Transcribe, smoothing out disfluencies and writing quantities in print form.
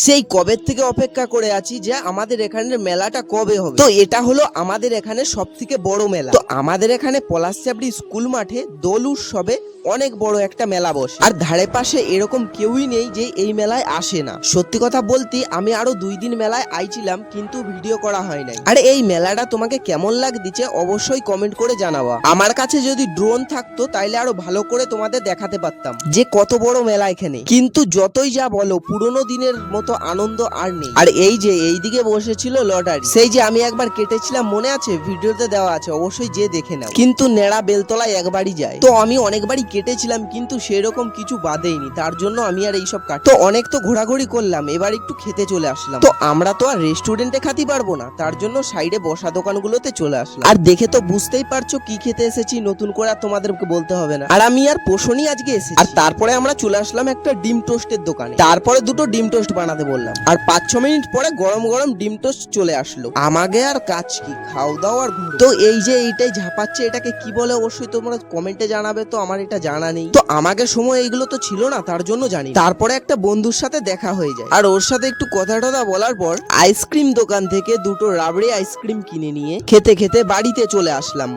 সেই কবে থেকে অপেক্ষা করে আছি যে আমাদের এখানের মেলাটা কবে হবে। তো এটা হলো আমাদের এখানে সব থেকে বড় মেলা। তো আমাদের এখানে পলাশচাবড়ি স্কুল মাঠে দোল উৎসবে অনেক বড় একটা মেলা বসে, আর ধারে পাশে এরকম কেউই নেই যে এই মেলায় আসে না। সত্যি কথা বলতে আমি আরো 2 দিন মেলায় আইছিলাম, কিন্তু ভিডিও করা হয় নাই। আর এই মেলাটা তোমাকে কেমন লাগছে অবশ্যই কমেন্ট করে জানাবা। আমার কাছে যদি ড্রোন থাকতো তাইলে আরো ভালো করে তোমাদের দেখাতে পারতাম যে কত বড় মেলা এখানে। কিন্তু যতই যা বলো পুরোনো দিনের মতো আনন্দ আর নেই। আর এই যে এইদিকে বসেছিল লটারি, সেই যে আমি একবার কেটেছিলাম মনে আছে, ভিডিওতে দেওয়া আছে, অবশ্যই যে দেখে নাও। কিন্তু নেড়া বেলতলায় একবারই যায়, তো আমি অনেকবারই কেটেছিলাম কিন্তু সেরকম কিছু বাদেইনি, তার জন্য আমি আর এইসব কাট। তো অনেক তো ঘোরাঘুরি করলাম, এবার একটু খেতে চলে আসলাম। তো আমরা তো আর রেস্টুরেন্টে খাতে পারবো না, তার জন্য সাইডে বসা দোকানগুলোতে চলে আসলাম। আর দেখে তো বুঝতেই পারছো কি খেতে এসেছি, নতুন করে আর তোমাদেরকে বলতে হবে না। আর আমি আর পোষণই আজকে এসেছি। আর তারপরে আমরা চলে আসলাম একটা ডিম টোস্টের দোকানে, তারপরে দুটো ডিম টোস্ট বানাতে বললাম, আর 5-6 মিনিট পরে গরম গরম ডিম টোস্ট চলে আসলো। আমাকে আর কাজ কি, খাও দাও আর ঘুরো। তো এই যে এইটাই ঝাপাচ্ছে, এটাকে কি বলে অবশ্যই তোমরা কমেন্টে জানাবে, তো আমার এটা জানা নেই। তো আমাকে সময় এইগুলো তো ছিল না, তার জন্য জানি। তারপরে একটা বন্ধুর সাথে দেখা হয়ে যায়, আর ওর সাথে একটু কথা টথা বলার পর আইসক্রিম দোকান থেকে দুটো রাবড়ি আইসক্রিম কিনে নিয়ে খেতে খেতে বাড়িতে চলে আসলাম।